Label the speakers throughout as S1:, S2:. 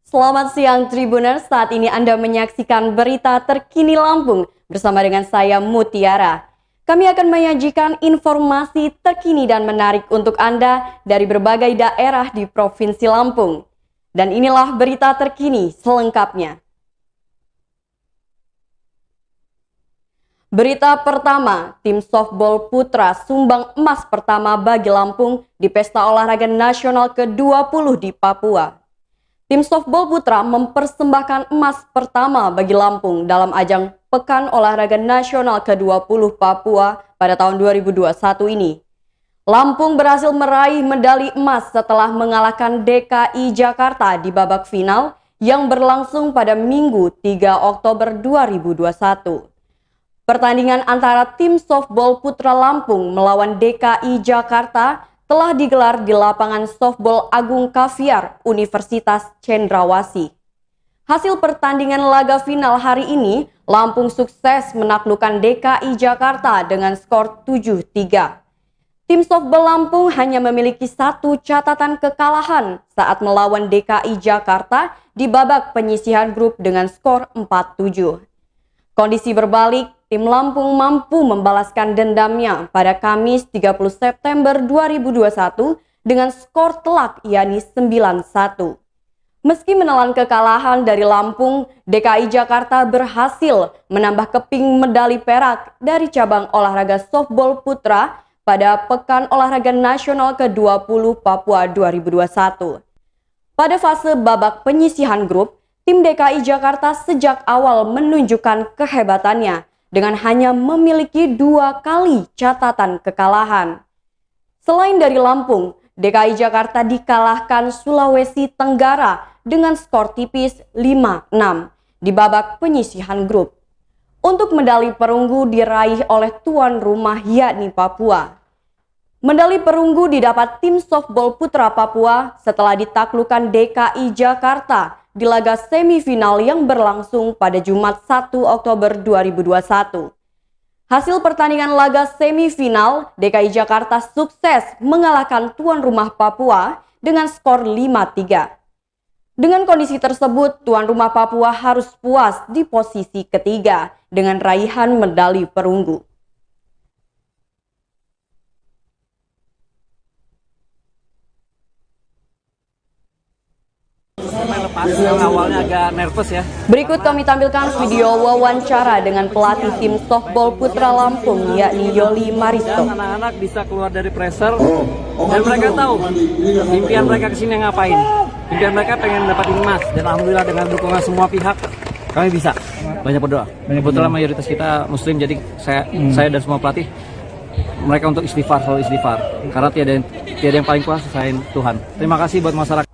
S1: Selamat siang Tribuners, saat ini Anda menyaksikan berita terkini Lampung bersama dengan saya Mutiara. Kami akan menyajikan informasi terkini dan menarik untuk Anda dari berbagai daerah di Provinsi Lampung. Dan inilah berita terkini selengkapnya. Berita pertama, tim softball putra sumbang emas pertama bagi Lampung di Pesta Olahraga Nasional ke-20 di Papua. Tim softball putra mempersembahkan emas pertama bagi Lampung dalam ajang Pekan Olahraga Nasional ke-20 Papua pada tahun 2021 ini. Lampung berhasil meraih medali emas setelah mengalahkan DKI Jakarta di babak final yang berlangsung pada Minggu 3 Oktober 2021. Pertandingan antara tim softball putra Lampung melawan DKI Jakarta telah digelar di lapangan softball Agung Kaviar Universitas Cendrawasih. Hasil pertandingan laga final hari ini, Lampung sukses menaklukkan DKI Jakarta dengan skor 7-3. Tim softball Lampung hanya memiliki satu catatan kekalahan saat melawan DKI Jakarta di babak penyisihan grup dengan skor 4-7. Kondisi berbalik, tim Lampung mampu membalaskan dendamnya pada Kamis 30 September 2021 dengan skor telak yakni 9-1. Meski menelan kekalahan dari Lampung, DKI Jakarta berhasil menambah keping medali perak dari cabang olahraga softball putra pada Pekan Olahraga Nasional ke-20 Papua 2021. Pada fase babak penyisihan grup, tim DKI Jakarta sejak awal menunjukkan kehebatannya dengan hanya memiliki 2 kali catatan kekalahan. Selain dari Lampung, DKI Jakarta dikalahkan Sulawesi Tenggara dengan skor tipis 5-6 di babak penyisihan grup. Untuk medali perunggu diraih oleh tuan rumah yakni Papua. Medali perunggu didapat tim softball putra Papua setelah ditaklukkan DKI Jakarta di laga semifinal yang berlangsung pada Jumat 1 Oktober 2021. Hasil pertandingan laga semifinal, DKI Jakarta sukses mengalahkan tuan rumah Papua dengan skor 5-3. Dengan kondisi tersebut, tuan rumah Papua harus puas di posisi ketiga dengan raihan medali perunggu.
S2: Yang awalnya agak nervous ya.
S1: Berikut kami tampilkan video wawancara dengan pelatih tim softball putra Lampung yakni Yoli Maristo.
S2: Anak-anak bisa keluar dari pressure dan mereka tahu impian mereka kesini ngapain. Impian mereka pengen dapatin emas dan alhamdulillah dengan dukungan semua pihak kami bisa. Banyak berdoa. Kebetulan mayoritas kita muslim jadi saya dan semua pelatih mereka untuk istighfar, selalu istighfar. Karena tiada yang paling kuasa selain Tuhan. Terima kasih buat masyarakat.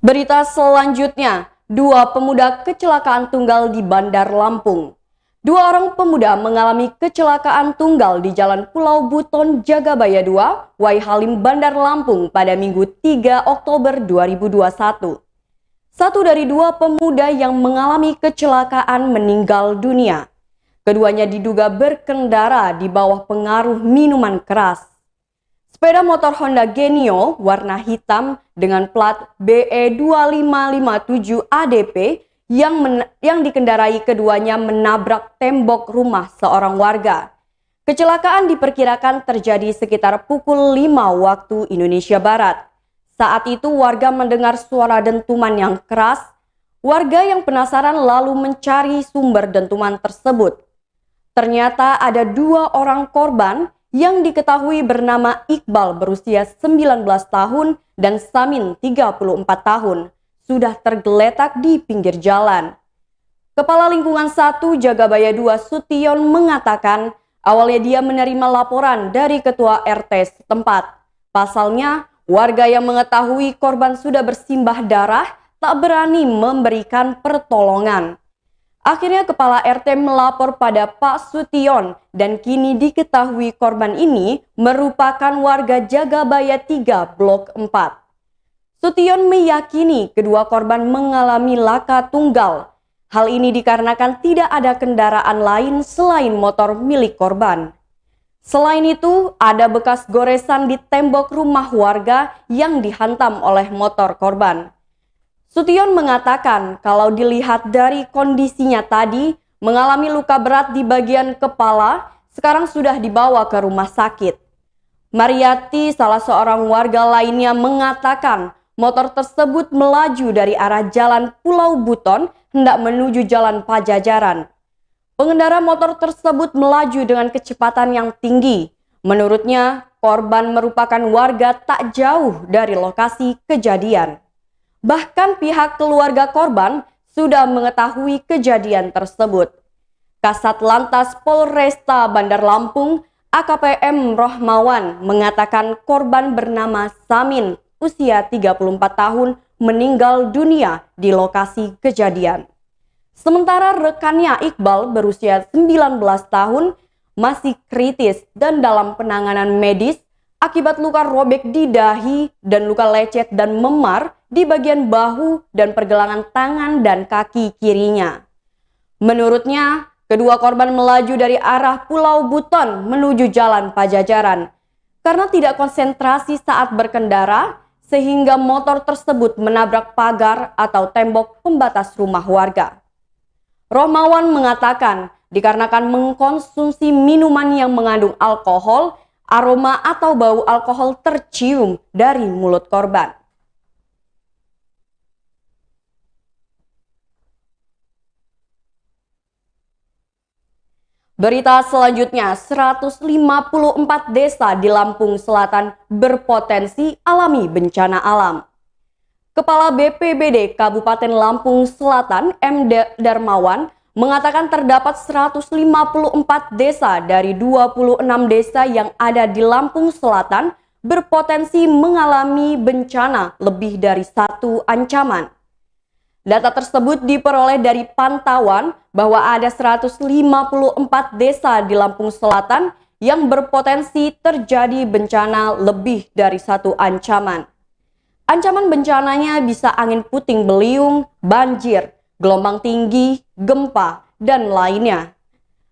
S1: Berita selanjutnya, 2 pemuda kecelakaan tunggal di Bandar Lampung. 2 orang pemuda mengalami kecelakaan tunggal di Jalan Pulau Buton, Jagabaya 2, Wai Halim, Bandar Lampung pada Minggu 3 Oktober 2021. Satu dari 2 pemuda yang mengalami kecelakaan meninggal dunia. Keduanya diduga berkendara di bawah pengaruh minuman keras. Sepeda motor Honda Genio warna hitam dengan plat BE2557 ADP yang dikendarai keduanya menabrak tembok rumah seorang warga. Kecelakaan diperkirakan terjadi sekitar pukul 5 waktu Indonesia Barat. Saat itu warga mendengar suara dentuman yang keras. Warga yang penasaran lalu mencari sumber dentuman tersebut. Ternyata ada 2 orang korban yang diketahui bernama Iqbal berusia 19 tahun dan Samin 34 tahun sudah tergeletak di pinggir jalan. Kepala Lingkungan 1 Jagabaya 2 Sution mengatakan awalnya dia menerima laporan dari ketua RT setempat. Pasalnya, warga yang mengetahui korban sudah bersimbah darah tak berani memberikan pertolongan. Akhirnya kepala RT melapor pada Pak Sution dan kini diketahui korban ini merupakan warga Jagabaya 3 Blok 4. Sution meyakini kedua korban mengalami laka tunggal. Hal ini dikarenakan tidak ada kendaraan lain selain motor milik korban. Selain itu, ada bekas goresan di tembok rumah warga yang dihantam oleh motor korban. Sution mengatakan kalau dilihat dari kondisinya tadi, mengalami luka berat di bagian kepala, sekarang sudah dibawa ke rumah sakit. Mariati, salah seorang warga lainnya, mengatakan motor tersebut melaju dari arah jalan Pulau Buton hendak menuju jalan Pajajaran. Pengendara motor tersebut melaju dengan kecepatan yang tinggi. Menurutnya, korban merupakan warga tak jauh dari lokasi kejadian. Bahkan pihak keluarga korban sudah mengetahui kejadian tersebut. Kasat Lantas Polresta Bandar Lampung, AKP M. Rohmawan, mengatakan korban bernama Samin, usia 34 tahun, meninggal dunia di lokasi kejadian. Sementara rekannya Iqbal berusia 19 tahun masih kritis dan dalam penanganan medis akibat luka robek di dahi dan luka lecet dan memar di bagian bahu dan pergelangan tangan dan kaki kirinya. Menurutnya, kedua korban melaju dari arah Pulau Buton menuju jalan Pajajaran. Karena tidak konsentrasi saat berkendara, sehingga motor tersebut menabrak pagar atau tembok pembatas rumah warga. Rohmawan mengatakan, dikarenakan mengkonsumsi minuman yang mengandung alkohol, aroma atau bau alkohol tercium dari mulut korban. Berita selanjutnya, 154 desa di Lampung Selatan berpotensi alami bencana alam. Kepala BPBD Kabupaten Lampung Selatan, M. Darmawan, mengatakan terdapat 154 desa dari 26 desa yang ada di Lampung Selatan berpotensi mengalami bencana lebih dari satu ancaman. Data tersebut diperoleh dari pantauan bahwa ada 154 desa di Lampung Selatan yang berpotensi terjadi bencana lebih dari satu ancaman. Ancaman bencananya bisa angin puting beliung, banjir, gelombang tinggi, gempa, dan lainnya.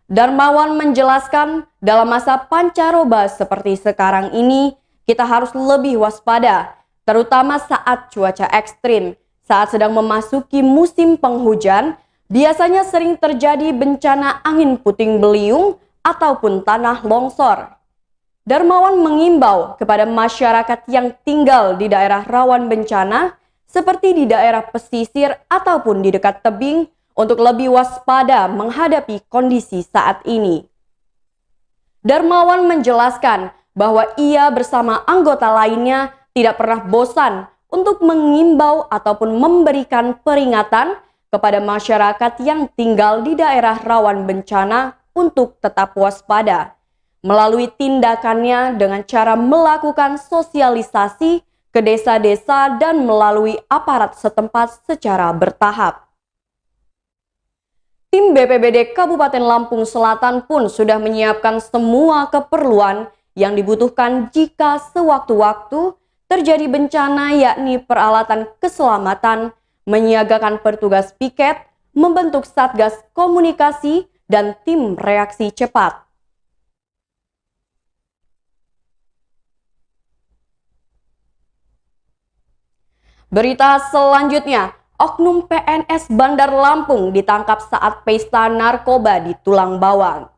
S1: Darmawan menjelaskan dalam masa pancaroba seperti sekarang ini, kita harus lebih waspada, terutama saat cuaca ekstrim. Saat sedang memasuki musim penghujan, biasanya sering terjadi bencana angin puting beliung ataupun tanah longsor. Darmawan mengimbau kepada masyarakat yang tinggal di daerah rawan bencana, seperti di daerah pesisir ataupun di dekat tebing, untuk lebih waspada menghadapi kondisi saat ini. Darmawan menjelaskan bahwa ia bersama anggota lainnya tidak pernah bosan untuk mengimbau ataupun memberikan peringatan kepada masyarakat yang tinggal di daerah rawan bencana untuk tetap waspada, melalui tindakannya dengan cara melakukan sosialisasi ke desa-desa dan melalui aparat setempat secara bertahap. Tim BPBD Kabupaten Lampung Selatan pun sudah menyiapkan semua keperluan yang dibutuhkan jika sewaktu-waktu terjadi bencana, yakni peralatan keselamatan, menyiagakan petugas piket, membentuk satgas komunikasi, dan tim reaksi cepat. Berita selanjutnya, oknum PNS Bandar Lampung ditangkap saat pesta narkoba di Tulang Bawang.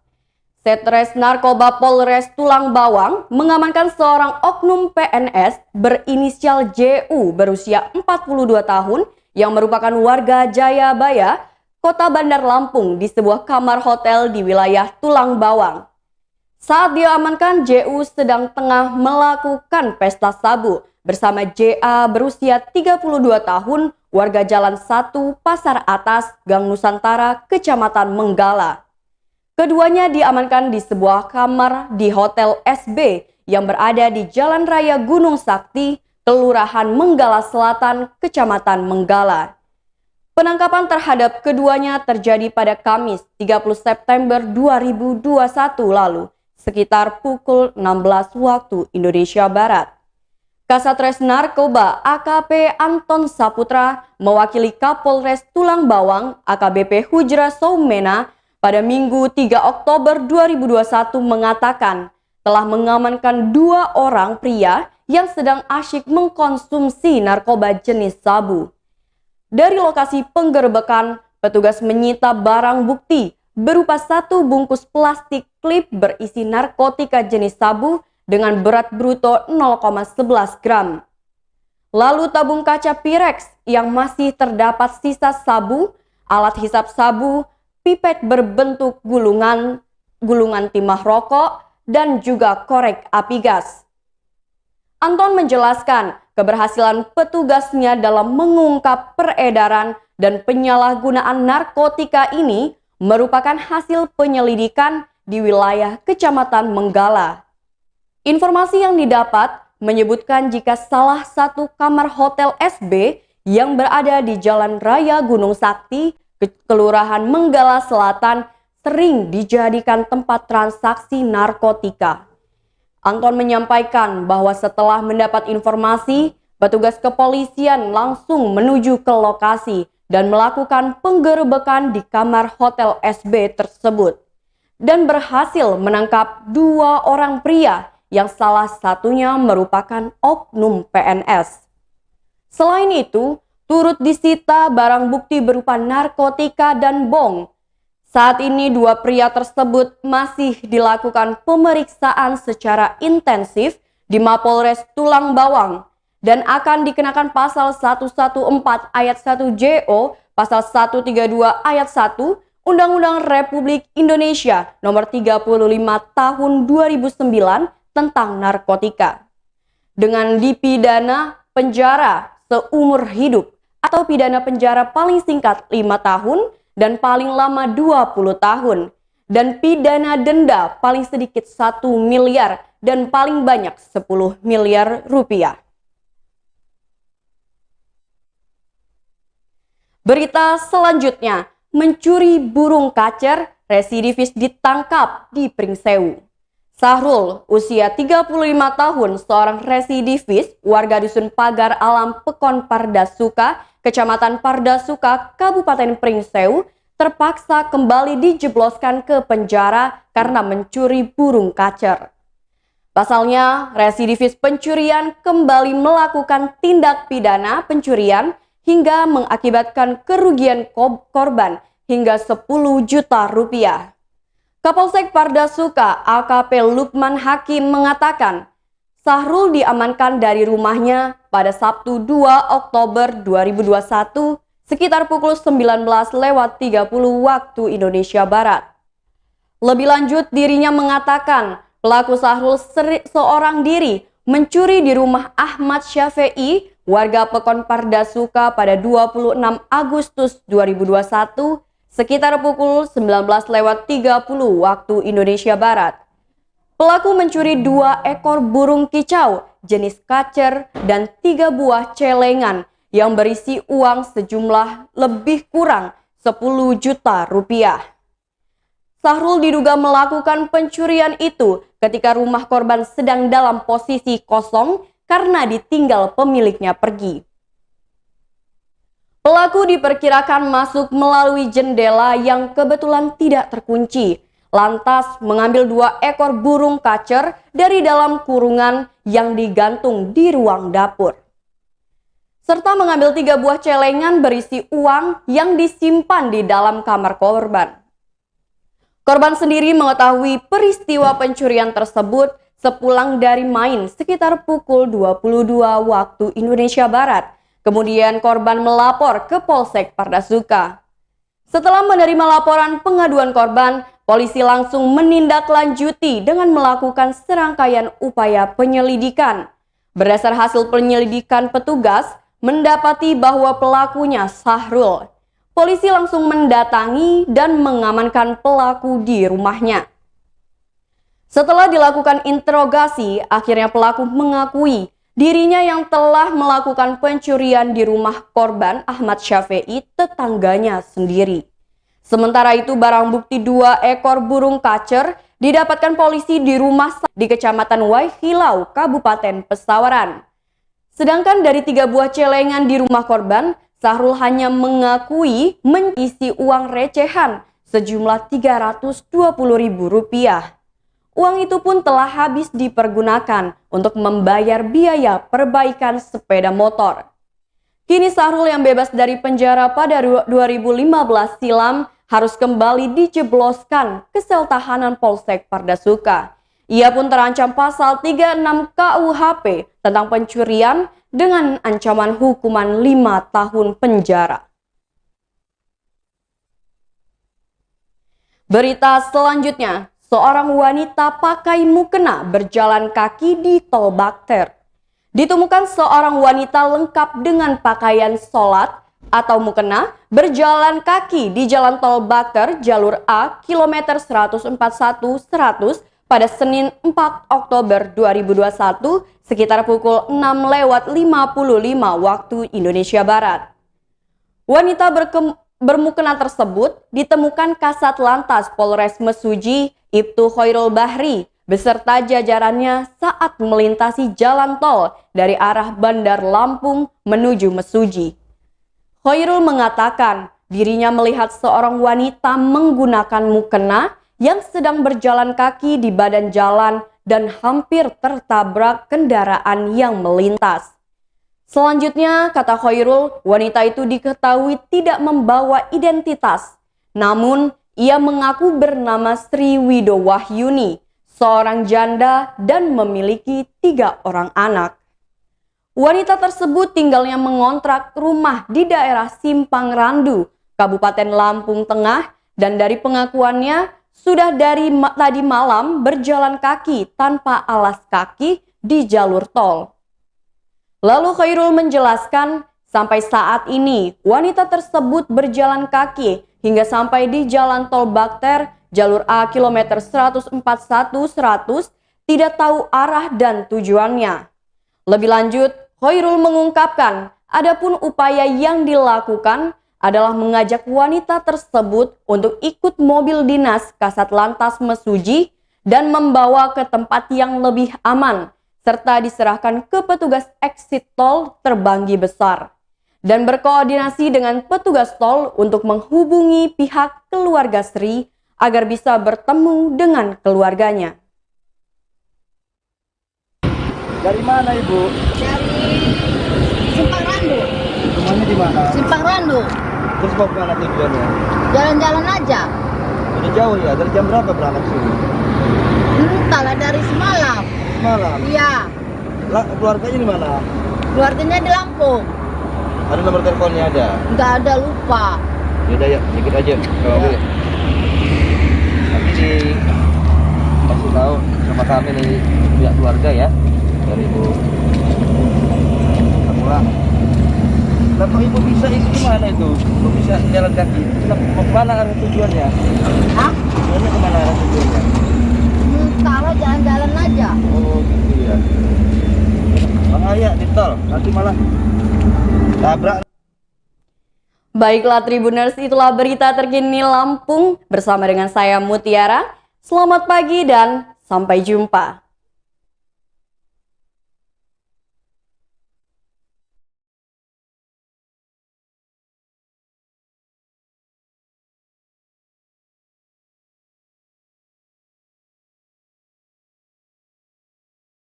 S1: Setres Narkoba Polres Tulang Bawang mengamankan seorang oknum PNS berinisial JU berusia 42 tahun yang merupakan warga Jayabaya, Kota Bandar Lampung di sebuah kamar hotel di wilayah Tulang Bawang. Saat diamankan, JU sedang tengah melakukan pesta sabu bersama JA berusia 32 tahun, warga Jalan 1 Pasar Atas, Gang Nusantara, Kecamatan Menggala. Keduanya diamankan di sebuah kamar di Hotel SB yang berada di Jalan Raya Gunung Sakti, Kelurahan Menggala Selatan, Kecamatan Menggala. Penangkapan terhadap keduanya terjadi pada Kamis 30 September 2021 lalu, sekitar pukul 16 waktu Indonesia Barat. Kasatres Narkoba AKP Anton Saputra mewakili Kapolres Tulang Bawang AKBP Hujra Soumena pada Minggu 3 Oktober 2021 mengatakan telah mengamankan 2 orang pria yang sedang asyik mengkonsumsi narkoba jenis sabu. Dari lokasi penggerebekan, petugas menyita barang bukti berupa 1 bungkus plastik klip berisi narkotika jenis sabu dengan berat bruto 0,11 gram. Lalu tabung kaca Pirex yang masih terdapat sisa sabu, alat hisap sabu, pipet berbentuk gulungan timah rokok, dan juga korek api gas. Anton menjelaskan keberhasilan petugasnya dalam mengungkap peredaran dan penyalahgunaan narkotika ini merupakan hasil penyelidikan di wilayah Kecamatan Menggala. Informasi yang didapat menyebutkan jika salah satu kamar hotel SB yang berada di Jalan Raya Gunung Sakti, Kelurahan Menggala Selatan, sering dijadikan tempat transaksi narkotika. Anton menyampaikan bahwa setelah mendapat informasi, petugas kepolisian langsung menuju ke lokasi dan melakukan penggerebekan di kamar hotel SB tersebut dan berhasil menangkap 2 orang pria yang salah satunya merupakan oknum PNS. Selain itu, turut disita barang bukti berupa narkotika dan bong. Saat ini 2 pria tersebut masih dilakukan pemeriksaan secara intensif di Mapolres Tulang Bawang dan akan dikenakan pasal 114 ayat 1 JO, pasal 132 ayat 1 Undang-Undang Republik Indonesia nomor 35 tahun 2009 tentang narkotika. Dengan dipidana penjara seumur hidup atau pidana penjara paling singkat 5 tahun dan paling lama 20 tahun, dan pidana denda paling sedikit 1 miliar dan paling banyak 10 miliar rupiah. Berita selanjutnya, mencuri burung kacer, residivis ditangkap di Pringsewu. Sahrul, usia 35 tahun, seorang residivis warga Dusun Pagar Alam Pekon Pardasuka, Kecamatan Pardasuka, Kabupaten Pringsewu, terpaksa kembali dijebloskan ke penjara karena mencuri burung kacer. Pasalnya, residivis pencurian kembali melakukan tindak pidana pencurian hingga mengakibatkan kerugian korban hingga 10 juta rupiah. Kapolsek Pardasuka AKP Lukman Hakim mengatakan, Sahrul diamankan dari rumahnya pada Sabtu 2 Oktober 2021 sekitar pukul 19.30 waktu Indonesia Barat. Lebih lanjut, dirinya mengatakan pelaku Sahrul seorang diri mencuri di rumah Ahmad Syafi'i, warga Pekon Pardasuka pada 26 Agustus 2021 sekitar pukul 19.30 waktu Indonesia Barat. Pelaku mencuri 2 ekor burung kicau jenis kacer dan 3 buah celengan yang berisi uang sejumlah lebih kurang 10 juta rupiah. Sahrul diduga melakukan pencurian itu ketika rumah korban sedang dalam posisi kosong karena ditinggal pemiliknya pergi. Pelaku diperkirakan masuk melalui jendela yang kebetulan tidak terkunci, lantas mengambil 2 ekor burung kacer dari dalam kurungan yang digantung di ruang dapur, serta mengambil 3 buah celengan berisi uang yang disimpan di dalam kamar korban. Korban sendiri mengetahui peristiwa pencurian tersebut sepulang dari main sekitar pukul 22 waktu Indonesia Barat. Kemudian korban melapor ke Polsek Pardasuka. Setelah menerima laporan pengaduan korban, polisi langsung menindaklanjuti dengan melakukan serangkaian upaya penyelidikan. Berdasar hasil penyelidikan petugas, mendapati bahwa pelakunya Sahrul. Polisi langsung mendatangi dan mengamankan pelaku di rumahnya. Setelah dilakukan interogasi, akhirnya pelaku mengakui dirinya yang telah melakukan pencurian di rumah korban Ahmad Syafi'i, tetangganya sendiri. Sementara itu barang bukti 2 ekor burung kacer didapatkan polisi di rumah di Kecamatan Waihilau, Kabupaten Pesawaran. Sedangkan dari 3 buah celengan di rumah korban, Sahrul hanya mengakui mengisi uang recehan sejumlah Rp320.000. Uang itu pun telah habis dipergunakan untuk membayar biaya perbaikan sepeda motor. Kini Sahrul yang bebas dari penjara pada 2015 silam harus kembali dijebloskan ke sel tahanan Polsek Pardasuka. Ia pun terancam pasal 36 KUHP tentang pencurian dengan ancaman hukuman 5 tahun penjara. Berita selanjutnya, seorang wanita pakai mukena berjalan kaki di Tol Bakter. Ditemukan seorang wanita lengkap dengan pakaian sholat atau mukena berjalan kaki di Jalan Tol Bakter jalur A kilometer 141-100 pada Senin 4 Oktober 2021 sekitar pukul 6:55 waktu Indonesia Barat. Wanita bermukena tersebut ditemukan Kasat Lantas Polres Mesuji Ibtu Khairul Bahri beserta jajarannya saat melintasi jalan tol dari arah Bandar Lampung menuju Mesuji. Khairul mengatakan dirinya melihat seorang wanita menggunakan mukena yang sedang berjalan kaki di badan jalan dan hampir tertabrak kendaraan yang melintas. Selanjutnya, kata Khairul, wanita itu diketahui tidak membawa identitas. Namun, ia mengaku bernama Sri Wido Wahyuni, seorang janda dan memiliki 3 orang anak. Wanita tersebut tinggalnya mengontrak rumah di daerah Simpang Randu, Kabupaten Lampung Tengah, dan dari pengakuannya sudah dari tadi malam berjalan kaki tanpa alas kaki di jalur tol. Lalu Khairul menjelaskan, sampai saat ini wanita tersebut berjalan kaki hingga sampai di Jalan Tol Bakter jalur A kilometer 141-100 tidak tahu arah dan tujuannya. Lebih lanjut, Khairul mengungkapkan, adapun upaya yang dilakukan adalah mengajak wanita tersebut untuk ikut mobil dinas Kasat Lantas Mesuji dan membawa ke tempat yang lebih aman, serta diserahkan ke petugas exit tol Terbanggi Besar, dan berkoordinasi dengan petugas tol untuk menghubungi pihak keluarga Sri agar bisa bertemu dengan keluarganya.
S2: Dari mana Ibu?
S3: Dari Simpang Randu.
S2: Rumahnya di mana?
S3: Simpang Randu.
S2: Terus mau kemana tujuannya?
S3: Jalan-jalan aja.
S2: Udah jauh ya? Dari jam berapa berangkat sini?
S3: Entahlah dari semalam.
S2: Malam.
S3: Iya.
S2: Keluarganya di mana?
S3: Keluarganya di Lampung.
S2: Ada nomor teleponnya ada?
S3: Nggak ada, lupa.
S2: Yaudah ya, dikit aja.
S3: Ya.
S2: Nanti dikasih tahu sama kami nih pihak keluarga ya, dari Ibu pulang. Nah, kok Ibu bisa itu gimana itu? Kok bisa jalan kaki? Mau kemana arah tujuannya?
S3: Hah?
S2: Tujuannya kemana arah tujuannya?
S3: Entahlah, jalan-jalan aja.
S2: Oh gitu ya. Bahaya di tol, nanti malah tabrak.
S1: Baiklah Tribuners, itulah berita terkini Lampung bersama dengan saya Mutiara. Selamat pagi dan sampai jumpa.